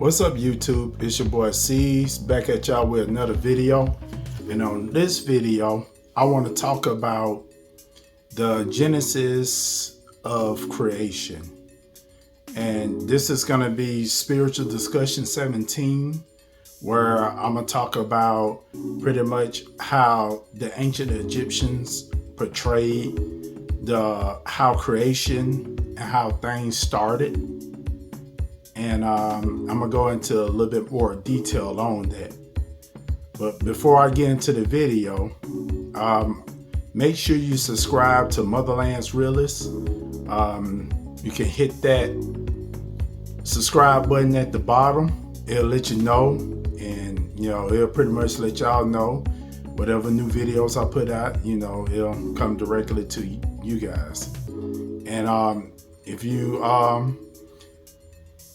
What's up, YouTube? It's your boy C's back at y'all with another video. And on this video, I want to talk about the genesis of creation. And this is going to be Spiritual Discussion 17, where I'm going to talk about pretty much how the ancient Egyptians portrayed how creation and how things started. And I'm gonna go into a little bit more detail on that. But before I get into the video, make sure you subscribe to Motherland's Realist. You can hit that subscribe button at the bottom. It'll let you know, and it'll pretty much let y'all know whatever new videos I put out. It'll come directly to you guys. And if you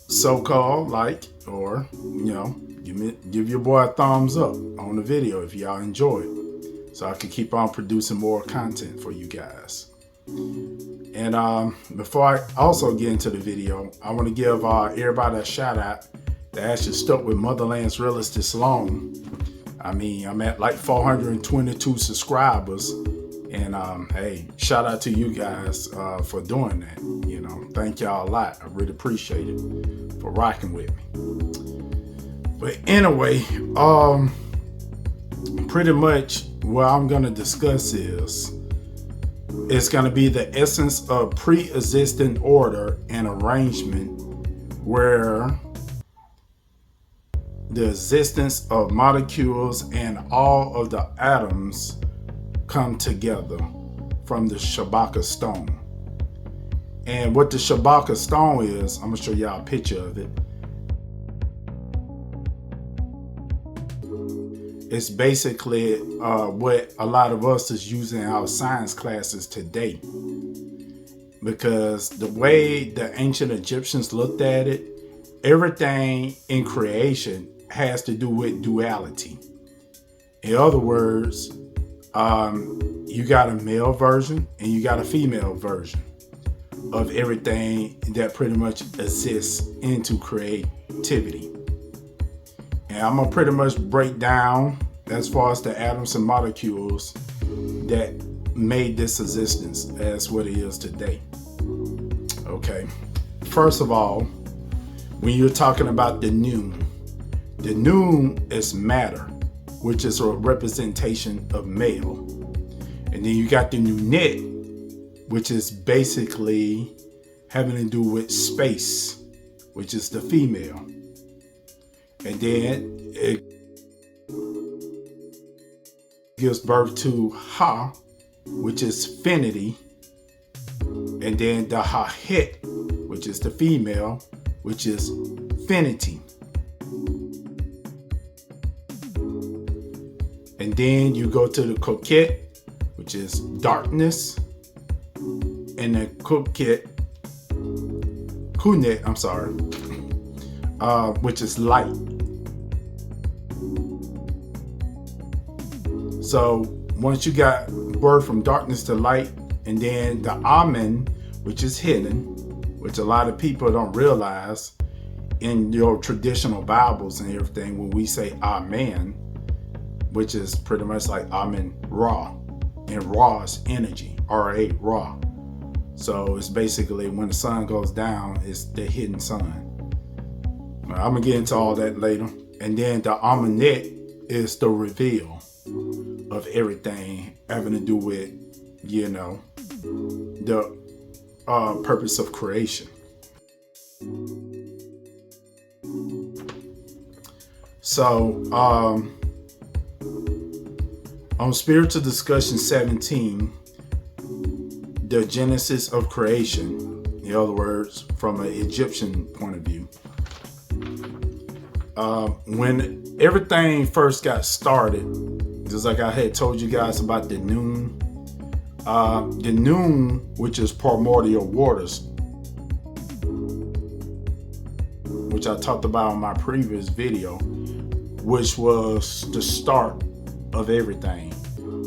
so-called like, or give your boy a thumbs up on the video if y'all enjoy it, so I can keep on producing more content for you guys. And before I also get into the video, I want to give everybody a shout out that actually stuck with Motherland's Realist this long. I mean, I'm at like 422 subscribers, and hey, shout out to you guys for doing that. Thank y'all a lot. I really appreciate it for rocking with me. But anyway, pretty much what I'm gonna discuss is it's gonna be the essence of pre-existing order and arrangement, where the existence of molecules and all of the atoms come together from the Shabaka stone. And what the Shabaka stone is, I'm gonna show y'all a picture of it. It's basically what a lot of us is using in our science classes today. Because the way the ancient Egyptians looked at it, everything in creation has to do with duality. In other words, you got a male version and you got a female version of everything that pretty much exists into creativity. And I'm gonna pretty much break down as far as the atoms and molecules that made this existence as what it is today. Okay, first of all, when you're talking about the noon is matter, which is a representation of male. And then you got the nunet, which is basically having to do with space, which is the female. And then it gives birth to Ha, which is finity. And then the Ha-het, which is the female, which is finity. And then you go to the Coquette, which is darkness, and the Kunet, which is light. So once you got birth from darkness to light, and then the Amen, which is hidden, which a lot of people don't realize in your traditional Bibles and everything, when we say Amen, which is pretty much like Amen Ra, and Ra is energy, R-A, Ra. So it's basically when the sun goes down, it's the hidden sun. I'm gonna get into all that later. And then the Amenet is the reveal of everything having to do with, the purpose of creation. So on Spiritual Discussion 17, the genesis of creation, in other words, from an Egyptian point of view. When everything first got started, just like I had told you guys about the noon, which is primordial waters, which I talked about in my previous video, which was the start of everything,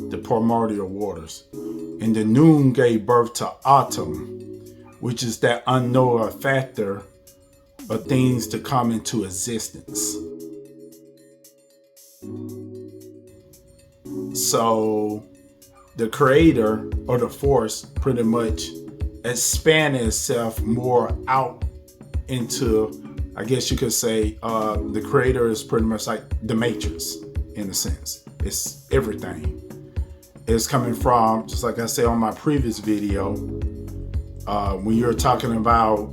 the primordial waters. And the noon gave birth to Atum, which is that unknown factor of things to come into existence. So the creator or the force pretty much expanded itself more out into, I guess you could say, the creator is pretty much like the Matrix in a sense. It's everything. It's coming from, just like I said on my previous video, when you're talking about,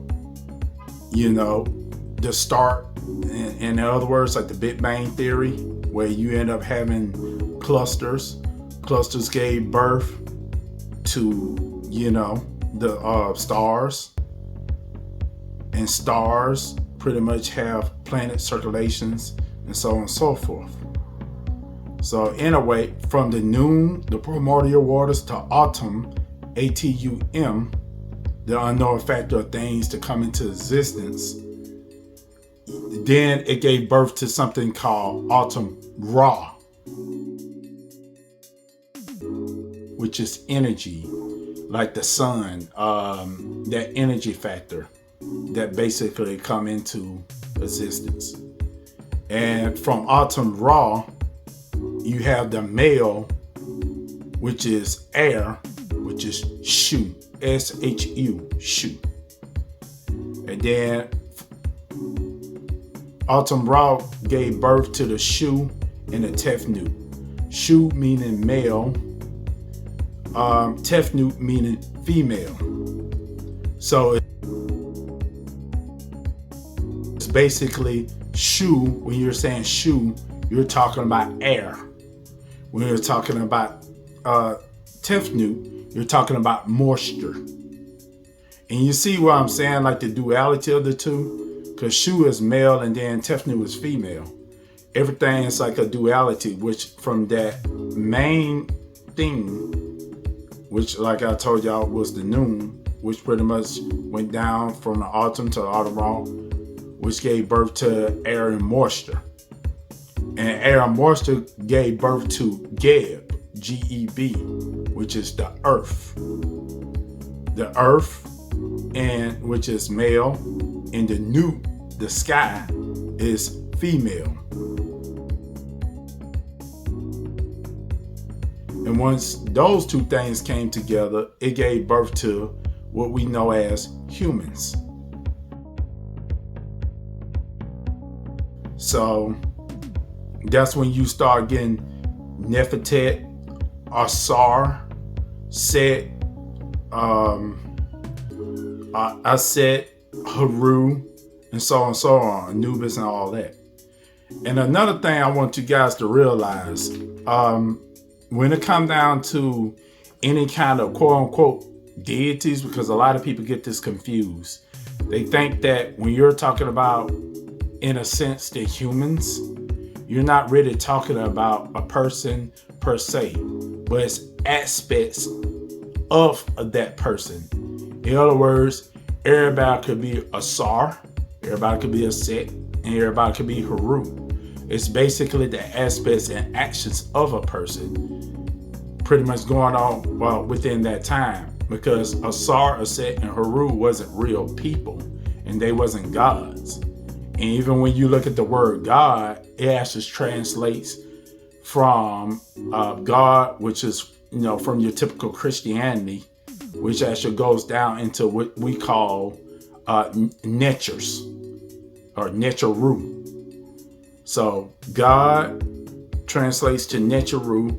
the start, in other words, like the Big Bang Theory, where you end up having clusters. Clusters gave birth to, the stars. And stars pretty much have planet circulations and so on and so forth. So in a way, from the noon, the primordial waters, to autumn, ATUM, the unknown factor of things to come into existence, then it gave birth to something called Autumn Ra, which is energy, like the sun, that energy factor that basically come into existence. And from Autumn Ra, you have the male, which is air, which is Shu, S-H-U, Shu. And then Autumn Ra gave birth to the Shu and the Tefnut. Shu meaning male, Tefnut meaning female. So it's basically Shu. When you're saying Shu, you're talking about air. When you're talking about Tefnut, you're talking about moisture. And you see what I'm saying, like the duality of the two? Because Shu is male and then Tefnut is female. Everything is like a duality, which from that main thing, which like I told y'all was the noon, which pretty much went down from the autumn to the autumn Ra, which gave birth to air and moisture. And air and moisture gave birth to Geb, G-E-B, which is the earth. The earth, and which is male, and the Nu, the sky, is female. And once those two things came together, it gave birth to what we know as humans. So that's when you start getting Nefertet, Asar, Set, Aset, Haru, and so on, Anubis and all that. And another thing I want you guys to realize, when it comes down to any kind of quote unquote deities, because a lot of people get this confused. They think that when you're talking about, in a sense, the humans, you're not really talking about a person per se, but it's aspects of that person. In other words, everybody could be a Sar, everybody could be a Set, and everybody could be Haru. It's basically the aspects and actions of a person pretty much going on within that time, because a Sar, a Set, and Haru wasn't real people, and they wasn't gods. And even when you look at the word God, it actually translates from God, which is, from your typical Christianity, which actually goes down into what we call Netchers or Netcheru. So God translates to Netcheru,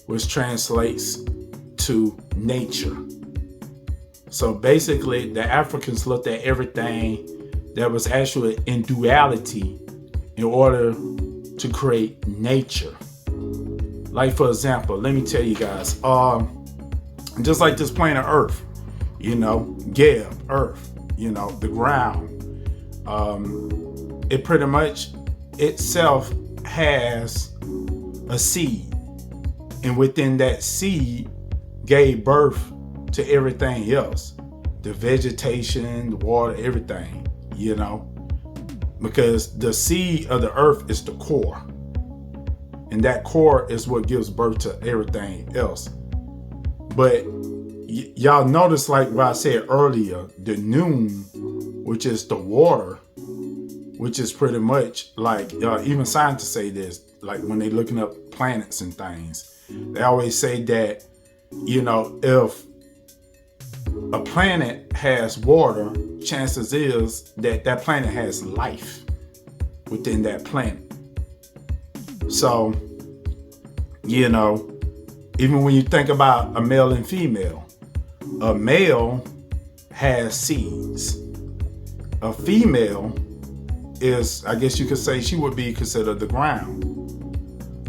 which translates to nature. So basically, the Africans looked at everything that was actually in duality in order to create nature. Like, for example, let me tell you guys, just like this planet Earth, Geb, Earth, the ground, it pretty much itself has a seed. And within that seed gave birth to everything else, the vegetation, the water, everything, because the seed of the earth is the core. And that core is what gives birth to everything else. But y'all notice, like what I said earlier, the noon, which is the water, which is pretty much like, even scientists say this, like when they're looking up planets and things, they always say that, if a planet has water, chances is that that planet has life within that planet. So, even when you think about a male and female, a male has seeds. A female is, I guess you could say, she would be considered the ground.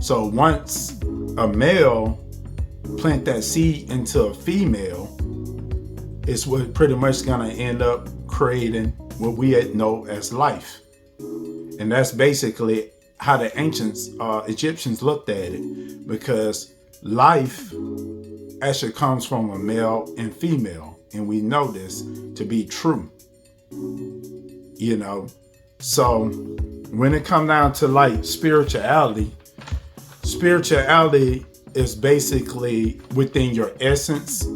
So once a male plant that seed into a female, it's what pretty much gonna end up creating what we know as life. And that's basically how the ancient Egyptians looked at it, because life actually comes from a male and female, and we know this to be true. So when it comes down to like spirituality is basically within your essence.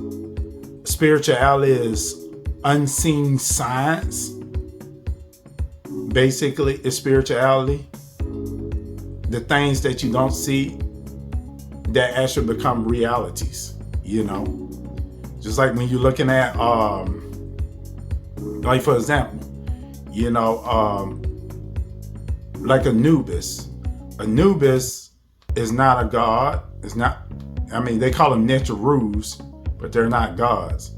Spirituality is unseen science. Basically, it's spirituality. The things that you don't see that actually become realities, Just like when you're looking at, like for example, like Anubis. Anubis is not a god. It's not, they call them Neteru's, but they're not gods.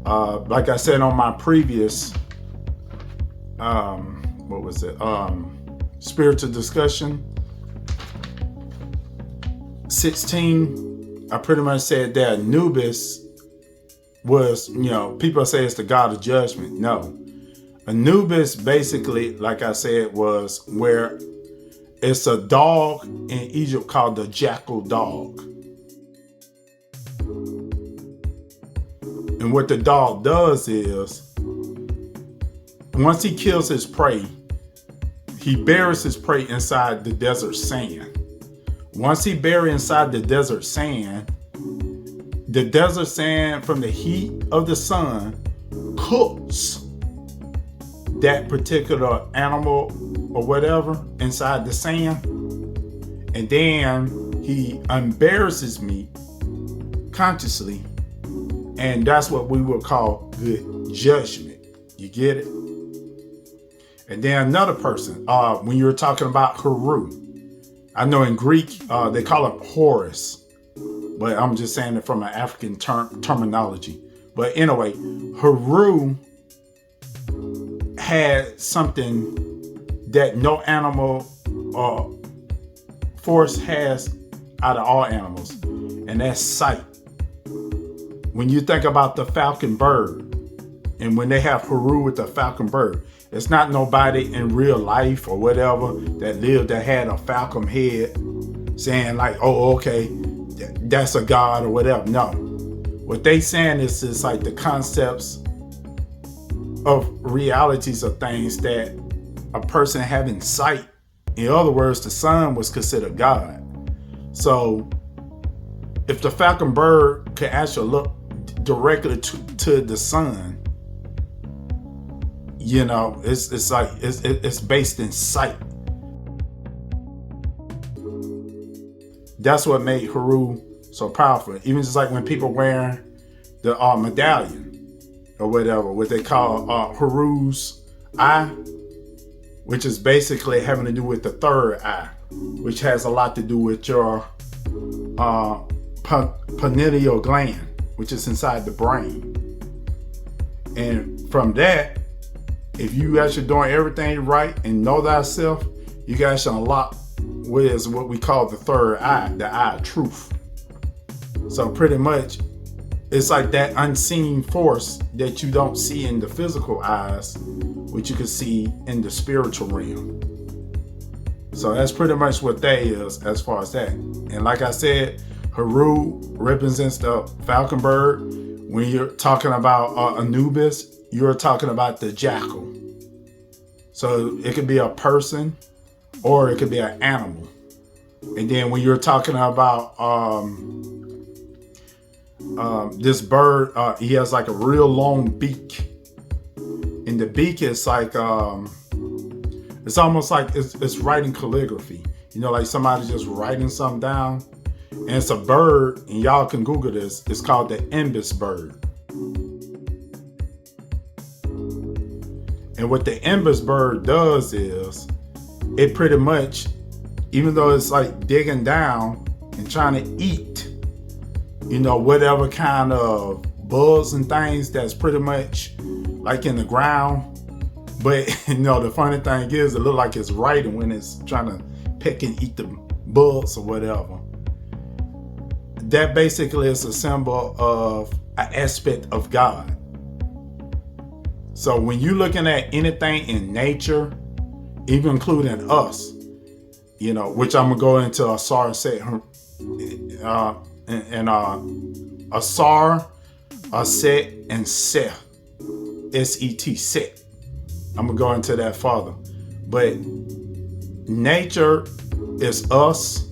Like I said on my previous, spiritual discussion 16, I pretty much said that Anubis was, people say it's the god of judgment. No. Anubis basically, like I said, was where it's a dog in Egypt called the jackal dog. And what the dog does is, once he kills his prey, he buries his prey inside the desert sand. Once he buries inside the desert sand from the heat of the sun cooks that particular animal or whatever inside the sand. And then he unburies his meat consciously. And that's what we would call good judgment. You get it? And then another person, when you're talking about Heru, I know in Greek, they call him Horus, but I'm just saying it from an African terminology. But anyway, Heru had something that no animal or force has out of all animals, and that's sight. When you think about the falcon bird, and when they have Heru with the falcon bird, it's not nobody in real life or whatever that lived that had a falcon head saying like, oh, okay, that's a god or whatever. No. What they saying is it's like the concepts of realities of things that a person having sight. In other words, the sun was considered God. So if the falcon bird could actually look directly to the sun, it's like it's based in sight. That's what made Heru so powerful. Even just like when people wearing the medallion or whatever, what they call Heru's eye, which is basically having to do with the third eye, which has a lot to do with your pineal gland, which is inside the brain. And from that, if you actually doing everything right and know thyself, you guys should unlock what is what we call the third eye, the eye of truth. So pretty much, it's like that unseen force that you don't see in the physical eyes, which you can see in the spiritual realm. So that's pretty much what that is as far as that. And like I said, Heru represents the falcon bird. When you're talking about Anubis, you're talking about the jackal. So it could be a person or it could be an animal. And then when you're talking about this bird, he has like a real long beak. And the beak is like, It's almost like it's writing calligraphy. You know, like somebody just writing something down. And it's a bird, and y'all can Google this. It's called the ibis bird. And what the ibis bird does is, it pretty much, even though it's like digging down and trying to eat, you know, whatever kind of bugs and things that's pretty much like in the ground. But, you know, the funny thing is, it looks like it's writing when it's trying to pick and eat the bugs or whatever. That basically is a symbol of an aspect of God. So when you're looking at anything in nature, even including us, you know, which I'm gonna go into Asar and Set, Asar, Set, and Seth, S-E-T, Set. I'm gonna go into that further. But nature is us.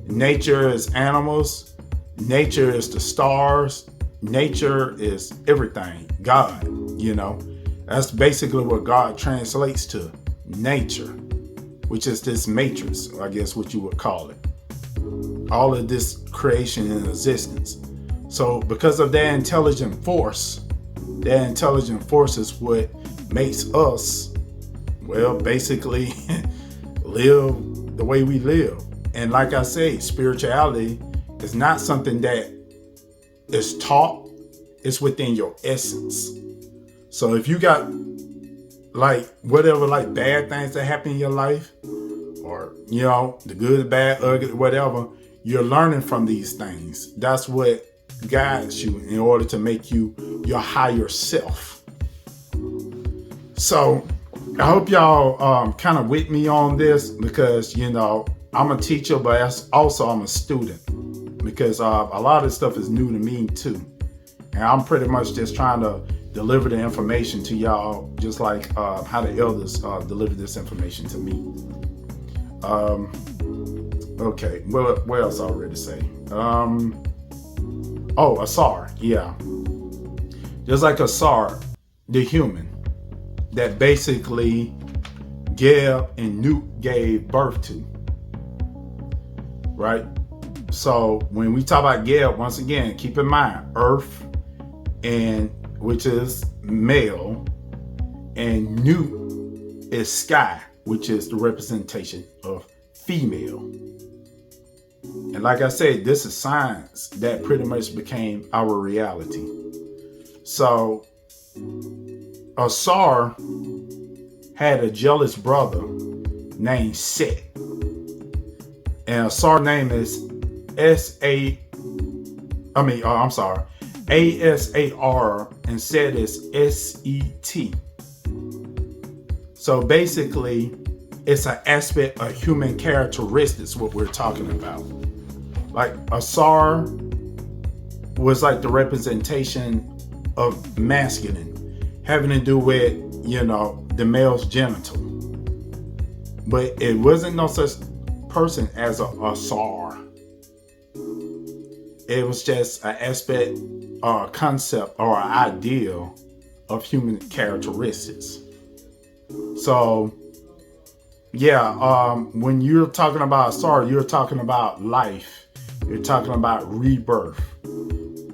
Nature is animals. Nature is the stars. Nature is everything. God, you know. That's basically what God translates to, nature, which is this matrix, I guess what you would call it. All of this creation and existence. So because of that intelligent force is what makes us, well, basically live the way we live. And like I say, spirituality is not something that is taught, it's within your essence. So if you got like whatever, like bad things that happen in your life, or, you know, the good, bad, ugly, whatever, you're learning from these things. That's what guides you in order to make you your higher self. So I hope y'all kind of with me on this, because, you know, I'm a teacher, but also I'm a student, because a lot of this stuff is new to me too. And I'm pretty much just trying to deliver the information to y'all, just like how the elders delivered this information to me. Okay, what else I already say? Asar, yeah. Just like Asar, the human, that basically Geb and Newt gave birth to, right? So when we talk about Geb, once again, keep in mind, earth, and which is male, and Newt is sky, which is the representation of female. And like I said, this is science that pretty much became our reality. So Asar had a jealous brother named Set. And Asar's name is A-S-A-R, and Set is S-E-T. So basically, it's an aspect of human characteristics, what we're talking about. Like Asar was like the representation of masculine, having to do with, you know, the male's genital. But it wasn't no such person as a Asar. It was just an aspect or a concept or an ideal of human characteristics. So yeah, when you're talking about Asar, you're talking about life. You're talking about rebirth.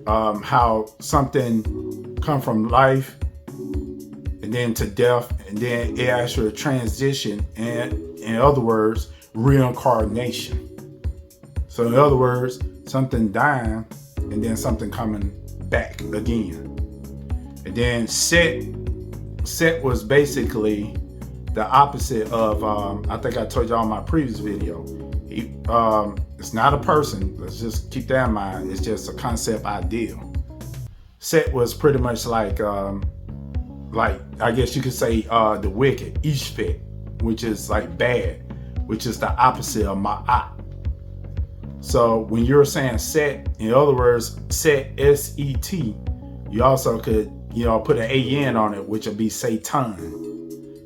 How something come from life and then to death, and then it actually transition, and in other words, reincarnation. So in other words, something dying and then something coming back again. And then Set was basically the opposite of, I think I told y'all in my previous video. It's not a person. Let's just keep that in mind. It's just a concept ideal. Set was pretty much like I guess you could say the wicked, Ishvet, which is like bad, which is the opposite of Ma'at. So when you're saying Set, in other words, Set, S-E-T, you also could, you know, put an A-N on it, which would be Satan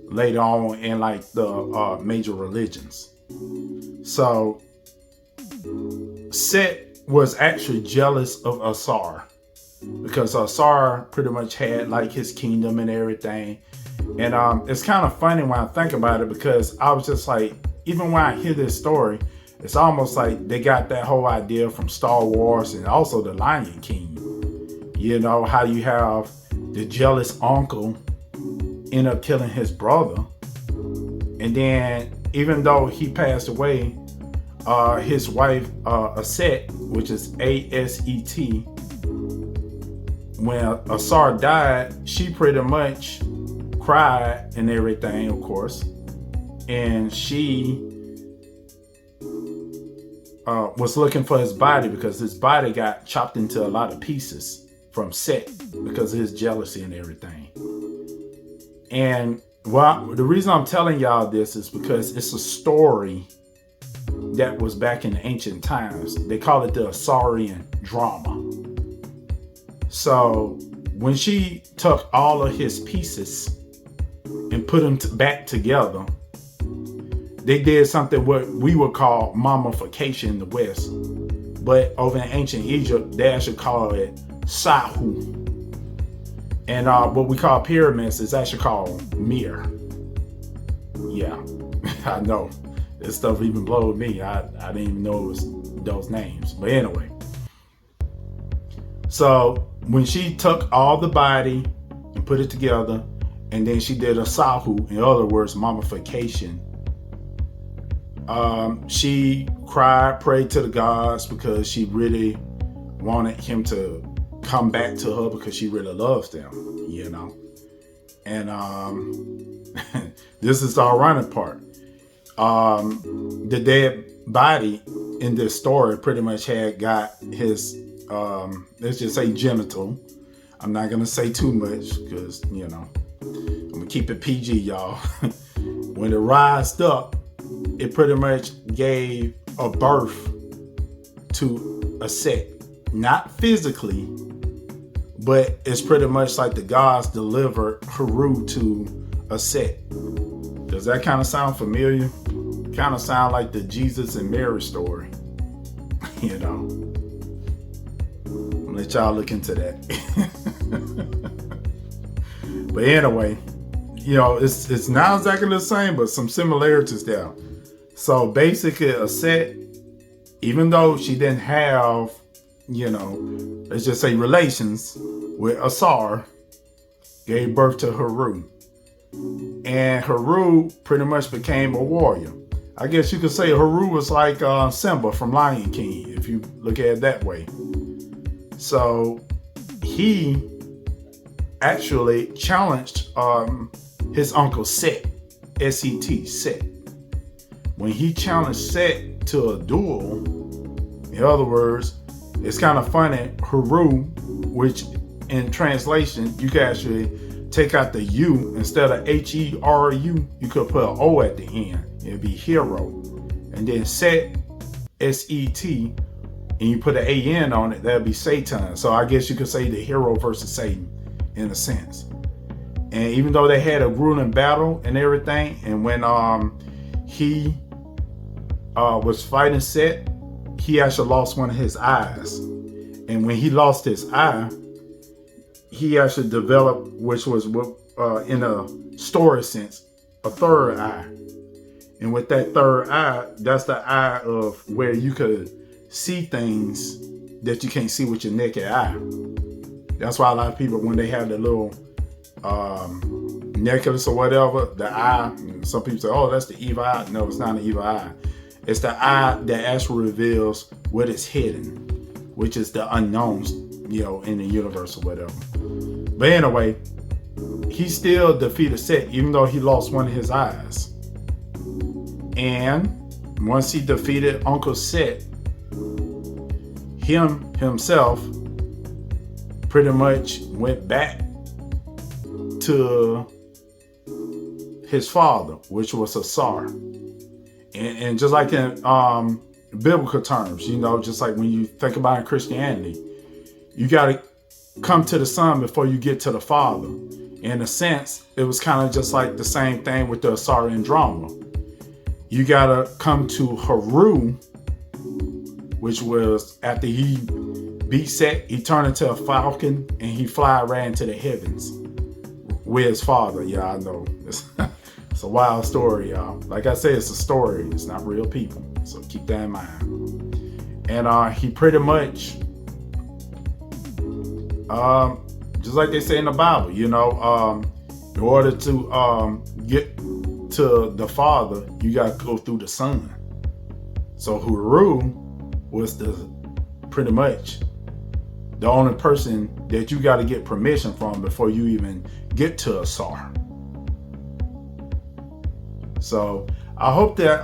later on in like the major religions. So Set was actually jealous of Asar, because Asar pretty much had like his kingdom and everything, And it's kind of funny when I think about it, because I was just like, even when I hear this story, it's almost like they got that whole idea from Star Wars and also The Lion King. You know, how you have the jealous uncle end up killing his brother. And then even though he passed away, his wife, Aset, which is A-S-E-T, when Asar died, she pretty much cried and everything, of course. And she was looking for his body, because his body got chopped into a lot of pieces from Set because of his jealousy and everything. And well, the reason I'm telling y'all this is because it's a story that was back in the ancient times. They call it the Asarian drama. So when she took all of his pieces and put them back together, they did something what we would call mummification in the West. But over in ancient Egypt, they actually call it Sahu. And what we call pyramids is actually called Mir. Yeah, I know. This stuff even blows me. I didn't even know it was those names. But anyway. So when she took all the body and put it together, and then she did a Sahu, in other words, mummification, she cried, prayed to the gods, because she really wanted him to come back to her, because she really loves them, you know. And this is the ironic part. The dead body in this story pretty much had got his, let's just say, genital. I'm not gonna say too much, because, you know, I'm gonna keep it PG, y'all. When it rised up, it pretty much gave a birth to a Set. Not physically, but it's pretty much like the gods delivered Heru to a Set. Does that kind of sound familiar? Kind of sound like the Jesus and Mary story. You know. I'll let y'all look into that. But anyway, you know, it's not exactly the same, but some similarities there. So basically, a Set, even though she didn't have, you know, let's just say relations with Asar, gave birth to Heru. And Heru pretty much became a warrior. I guess you could say Heru was like Simba from Lion King, if you look at it that way. So he actually challenged his uncle Set, S-E-T, Set. When he challenged Set to a duel, in other words, it's kind of funny, Heru, which in translation, you can actually take out the U. Instead of H-E-R-U, you could put an O at the end. It'd be hero. And then Set, S-E-T, and you put an A-N on it, that'd be Satan. So I guess you could say the hero versus Satan, in a sense. And even though they had a grueling battle and everything, and when he was fighting Set, he actually lost one of his eyes. And when he lost his eye, he actually developed, which was in a story sense, a third eye. And with that third eye, that's the eye of where you could see things that you can't see with your naked eye. That's why a lot of people, when they have the little necklace or whatever, the eye, some people say, oh, that's the evil eye. No, it's not an evil eye. It's the eye that actually reveals what is hidden, which is the unknowns, you know, in the universe or whatever. But anyway, he still defeated Set, even though he lost one of his eyes. And once he defeated Uncle Set, himself pretty much went back to his father, which was Asar. And just like in biblical terms, you know, just like when you think about in Christianity, you got to come to the Son before you get to the Father. In a sense, it was kind of just like the same thing with the Asarian drama. You got to come to Heru, which was after he beat Set, he turned into a falcon and he fly right into the heavens, with his father. Yeah, I know. It's a wild story, y'all. Like I said, it's a story. It's not real people. So keep that in mind. And he pretty much, just like they say in the Bible, you know, in order to get to the Father, you got to go through the Son. So Heru was pretty much the only person that you got to get permission from before you even get to Asar. So I hope that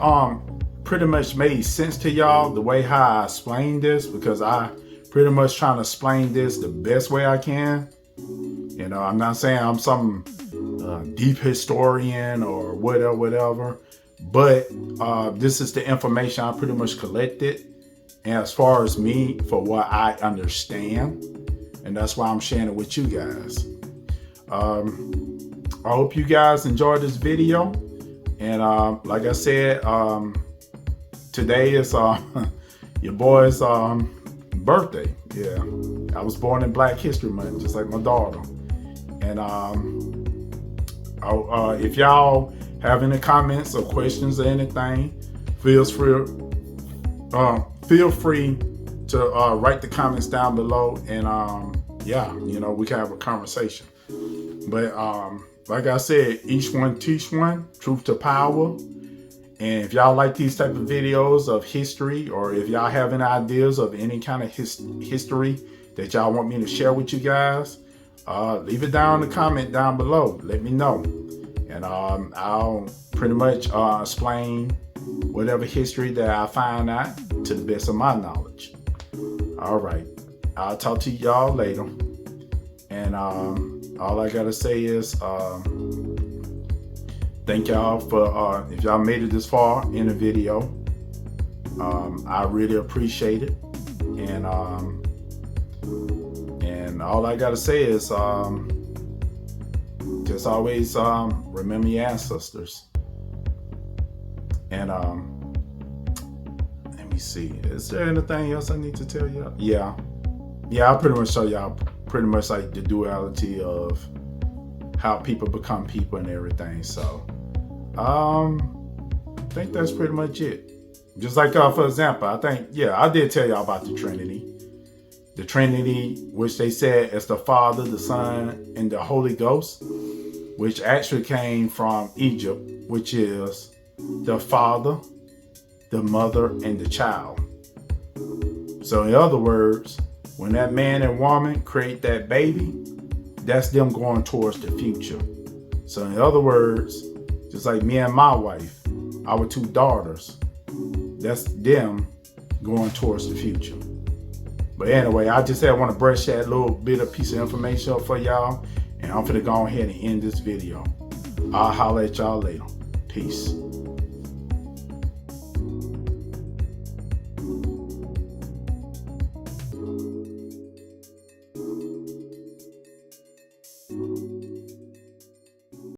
pretty much made sense to y'all the way how I explained this, because I pretty much trying to explain this the best way I can. You know, I'm not saying I'm some deep historian or whatever, but this is the information I pretty much collected, and as far as me, for what I understand, and that's why I'm sharing it with you guys. I hope you guys enjoyed this video, and like I said, today is your boy's birthday. Yeah, I was born in Black History Month, just like my daughter. And if y'all have any comments or questions or anything, feel free to write the comments down below, and yeah, you know, we can have a conversation. But like I said, each one teach one, truth to power. And if y'all like these type of videos of history, or if y'all have any ideas of any kind of history that y'all want me to share with you guys, leave it down in the comment down below. Let me know. And I'll pretty much explain whatever history that I find out to the best of my knowledge. All right. I'll talk to y'all later. And all I got to say is thank y'all for, if y'all made it this far in the video, I really appreciate it. And all I gotta say is, just always remember your ancestors. And let me see, is there anything else I need to tell y'all? Yeah, I'll pretty much show y'all pretty much like the duality of how people become people and everything. So I think that's pretty much it. Just like for example, I think, yeah, I did tell y'all about the Trinity. The Trinity, which they said is the Father, the Son, and the Holy Ghost, which actually came from Egypt, which is the Father, the Mother, and the child. So in other words, when that man and woman create that baby, that's them going towards the future. So in other words, just like me and my wife, our two daughters, that's them going towards the future. But anyway, I just said I want to brush that little bit of piece of information up for y'all, and I'm finna go ahead and end this video. I'll holler at y'all later. Peace.